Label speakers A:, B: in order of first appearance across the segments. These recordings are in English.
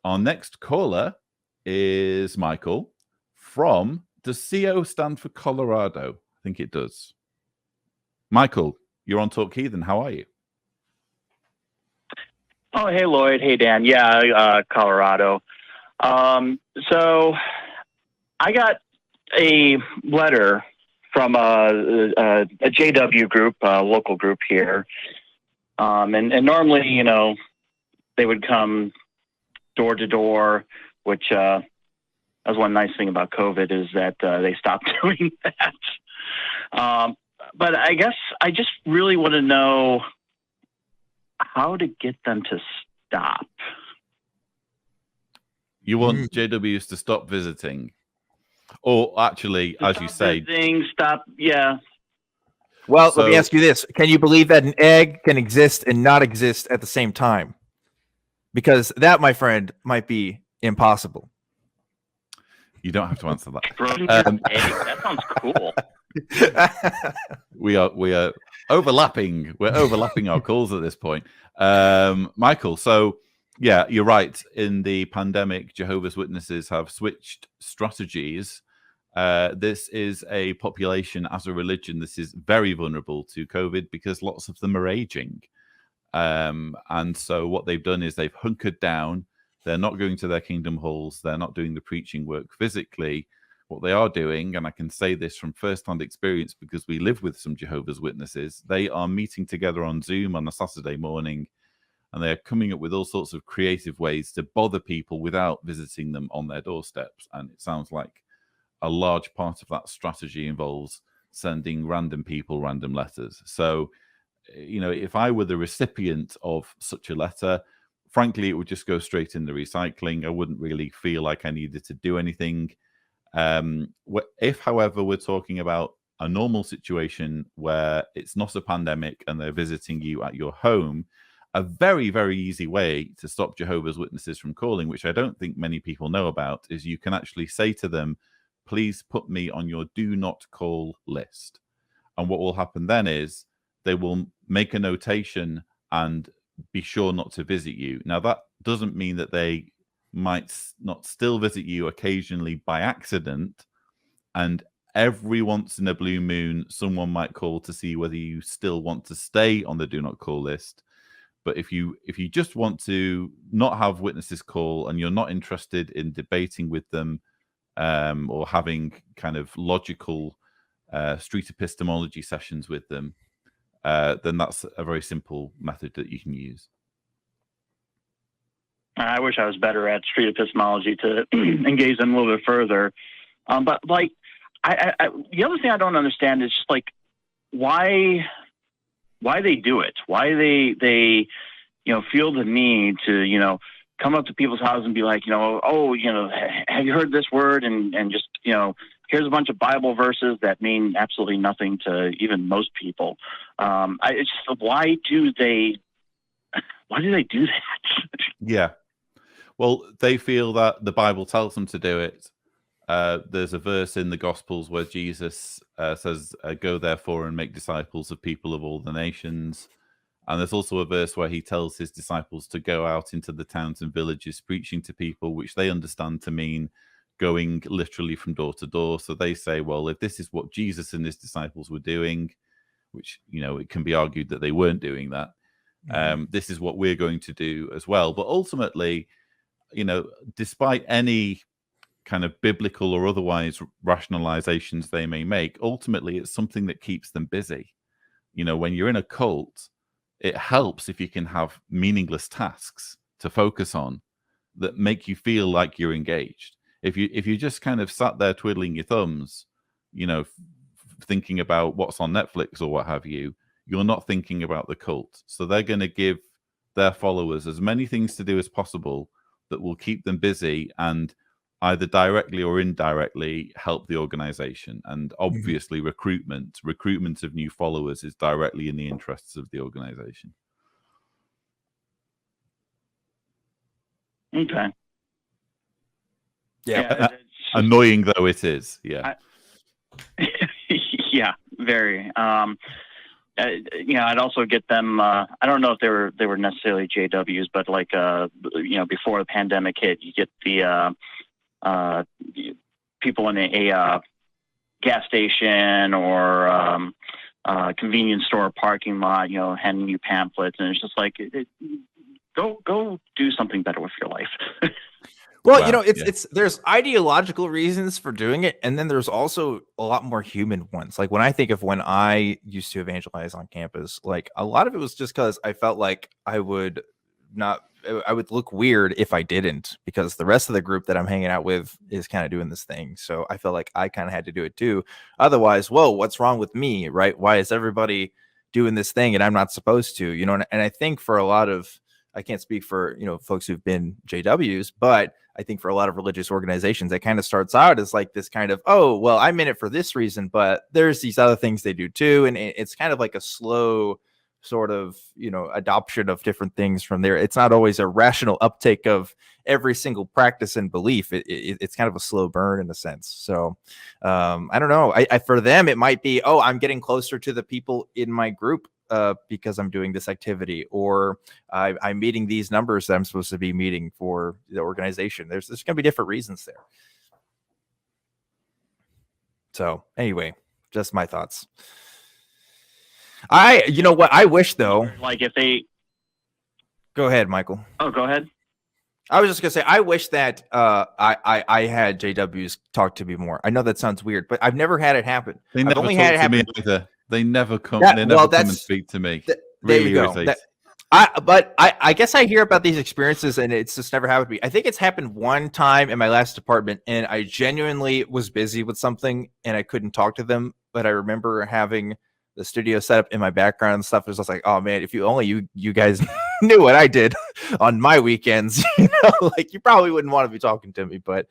A: our next caller is Michael from, does CO stand for Colorado? I think it does. Michael, you're on Talk Heathen. How are you?
B: Oh, hey, Lloyd. Hey, Dan. Yeah, Colorado. So I got a letter from a JW group, a local group here. And normally, you know, they would come door to door, which that was one nice thing about COVID is that they stopped doing that. But I guess I just really want to know how to get them to stop.
A: You want JWs to stop visiting? Or actually, as you say...
B: Stop, yeah.
C: Well, let me ask you this. Can you believe that an egg can exist and not exist at the same time? Because that, my friend, might be impossible.
A: You don't have to answer that.
B: That sounds cool.
A: We are overlapping. We're overlapping our calls at this point. Michael, so yeah, you're right. In the pandemic, Jehovah's Witnesses have switched strategies. This is a population as a religion. This is very vulnerable to COVID because lots of them are aging. And so what they've done is they've hunkered down. They're not going to their kingdom halls. They're not doing the preaching work physically. What they are doing, and I can say this from first-hand experience because we live with some Jehovah's Witnesses, they are meeting together on Zoom on a Saturday morning, and they're coming up with all sorts of creative ways to bother people without visiting them on their doorsteps. And it sounds like a large part of that strategy involves sending random people random letters. So, you know, if I were the recipient of such a letter, frankly, it would just go straight in the recycling. I wouldn't really feel like I needed to do anything. If, however, we're talking about a normal situation where it's not a pandemic and they're visiting you at your home, a very, very easy way to stop Jehovah's Witnesses from calling, which I don't think many people know about, is you can actually say to them, please put me on your do not call list. And what will happen then is they will make a notation and be sure not to visit you. Now, that doesn't mean that they might not still visit you occasionally by accident. And every once in a blue moon, someone might call to see whether you still want to stay on the do not call list. But if you just want to not have witnesses call and you're not interested in debating with them or having kind of logical street epistemology sessions with them, then that's a very simple method that you can use.
B: I wish I was better at street epistemology to engage them a little bit further. But like, the other thing I don't understand is just like why they do it, why they feel the need to come up to people's houses and be like, have you heard this word and just here's a bunch of Bible verses that mean absolutely nothing to even most people. It's just, why do they do that?
A: Yeah. Well, they feel that the Bible tells them to do it. There's a verse in the Gospels where Jesus says, go therefore and make disciples of people of all the nations. And there's also a verse where he tells his disciples to go out into the towns and villages preaching to people, which they understand to mean going literally from door to door. So they say, well, if this is what Jesus and his disciples were doing, which, it can be argued that they weren't doing that, this is what we're going to do as well. But ultimately, despite any kind of biblical or otherwise rationalizations they may make, ultimately it's something that keeps them busy. When you're in a cult, it helps if you can have meaningless tasks to focus on that make you feel like you're engaged. If you just kind of sat there twiddling your thumbs, thinking about what's on Netflix or what have you, you're not thinking about the cult. So they're going to give their followers as many things to do as possible that will keep them busy and either directly or indirectly help the organization. And obviously recruitment of new followers is directly in the interests of the organization.
B: Okay.
A: Yeah. Annoying though it is. Yeah.
B: Yeah, very. I'd also get them. I don't know if they were necessarily JWs, but like before the pandemic hit, you get the people in a gas station or convenience store parking lot, handing you pamphlets, and it's just like, go do something better with your life.
C: Well, it's there's ideological reasons for doing it, and then there's also a lot more human ones. Like when I think of when I used to evangelize on campus, like a lot of it was just because I felt like I would look weird if I didn't, because the rest of the group that I'm hanging out with is kind of doing this thing. So I felt like I kind of had to do it too. Otherwise, whoa, what's wrong with me, right? Why is everybody doing this thing and I'm not supposed to, And I think for a lot of, I can't speak for, folks who've been JWs, but I think for a lot of religious organizations, it kind of starts out as like this kind of, oh, well, I'm in it for this reason, but there's these other things they do too. And it's kind of like a slow sort of, adoption of different things from there. It's not always a rational uptake of every single practice and belief. It's kind of a slow burn in a sense. So I don't know. I for them, it might be, oh, I'm getting closer to the people in my group because I'm doing this activity, or I'm meeting these numbers that I'm supposed to be meeting for the organization. There's going to be different reasons there. So anyway, just my thoughts. I wish though,
B: like if they
C: go ahead, Michael.
B: Oh, go ahead.
C: I was just gonna say, I wish that I had JWs talk to me more. I know that sounds weird, but I've never had it happen.
A: They never
C: only
A: talk
C: had it
A: to me
C: happen.
A: either. They never come. They never come and speak to me.
C: There you go. I guess I hear about these experiences and it's just never happened to me. I think it's happened one time in my last department, and I genuinely was busy with something and I couldn't talk to them. But I remember having the studio set up in my background and stuff. It was just like, oh man, if you only you guys knew what I did on my weekends, like you probably wouldn't want to be talking to me. But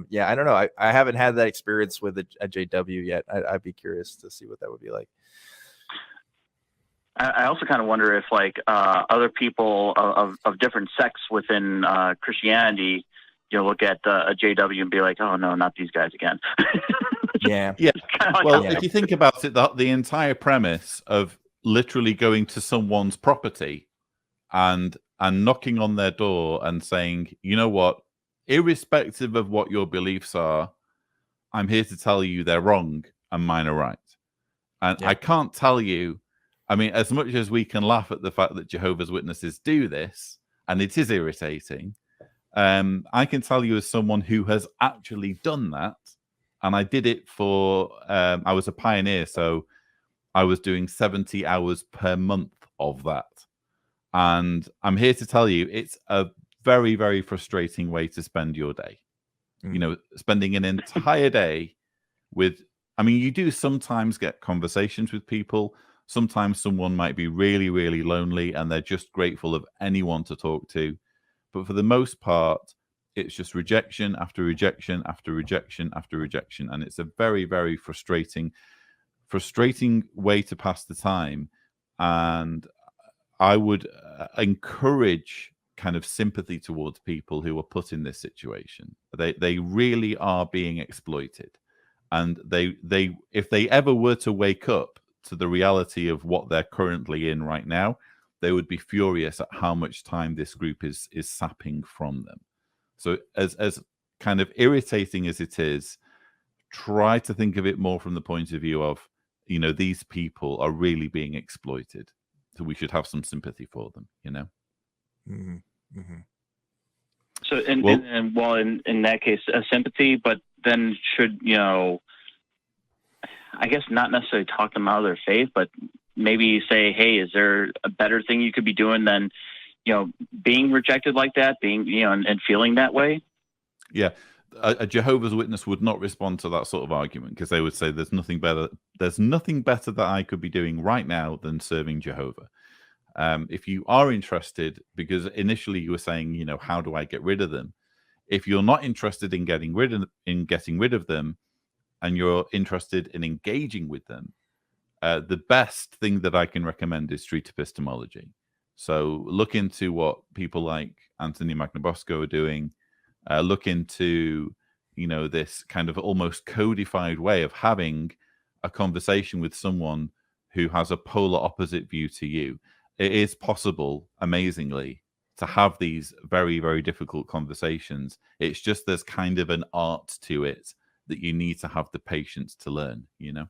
C: yeah, I don't know. I haven't had that experience with a JW yet. I'd be curious to see what that would be like.
B: I also kind of wonder if like other people of different sects within Christianity, look at a JW and be like, oh no, not these guys again.
C: Yeah.
B: Like,
A: well, if you think about it, the entire premise of literally going to someone's property and knocking on their door and saying, you know what, irrespective of what your beliefs are, I'm here to tell you they're wrong and mine are right. And I can't tell you, I mean, as much as we can laugh at the fact that Jehovah's Witnesses do this, and it is irritating, I can tell you as someone who has actually done that, and I did it for, I was a pioneer, so I was doing 70 hours per month of that. And I'm here to tell you, it's a very, very frustrating way to spend your day. Spending an entire day with, I mean, you do sometimes get conversations with people. Sometimes someone might be really, really lonely and they're just grateful of anyone to talk to. But for the most part, it's just rejection after rejection after rejection after rejection. And it's a very, very frustrating way to pass the time. And I would encourage kind of sympathy towards people who are put in this situation. They really are being exploited. And they if they ever were to wake up to the reality of what they're currently in right now, they would be furious at how much time this group is sapping from them. So as kind of irritating as it is, try to think of it more from the point of view of, these people are really being exploited. So we should have some sympathy for them,
C: Mm-hmm. Mm-hmm.
B: So in that case, sympathy, but then should, I guess not necessarily talk them out of their faith, but maybe say, hey, is there a better thing you could be doing than, being rejected like that, being, and feeling that way?
A: Yeah. A Jehovah's Witness would not respond to that sort of argument, because they would say there's nothing better that I could be doing right now than serving Jehovah. If you are interested, because initially you were saying, how do I get rid of them? If you're not interested in getting rid of them, and you're interested in engaging with them, the best thing that I can recommend is street epistemology. So look into what people like Anthony Magnabosco are doing. Look into, this kind of almost codified way of having a conversation with someone who has a polar opposite view to you, it is possible, amazingly, to have these very, very difficult conversations. It's just there's kind of an art to it that you need to have the patience to learn, you know?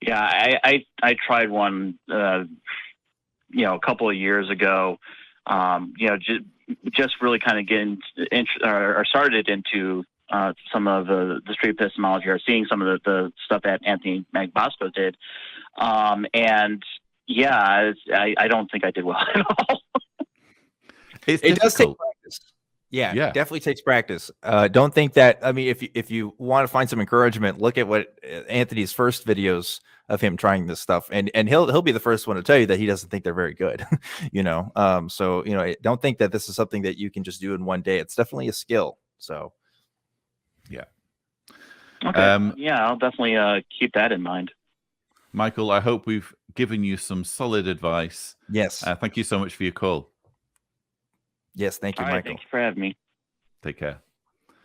B: Yeah, I tried one, a couple of years ago, just really kind of getting or started into some of the street epistemology, or seeing some of the stuff that Anthony Magbosco did. And yeah, I don't think I did well at all.
C: It does take practice. Yeah, definitely takes practice. Don't think that. I mean, if you want to find some encouragement, look at what Anthony's first videos of him trying this stuff, and he'll be the first one to tell you that he doesn't think they're very good. So don't think that this is something that you can just do in one day. It's definitely a skill. So,
A: yeah.
B: Okay. Yeah, I'll definitely keep that in mind.
A: Michael, I hope we've given you some solid advice.
C: Yes.
A: Thank you so much for your call.
C: Yes, thank you,
B: All right,
C: Michael.
B: thank you for having me.
A: Take care.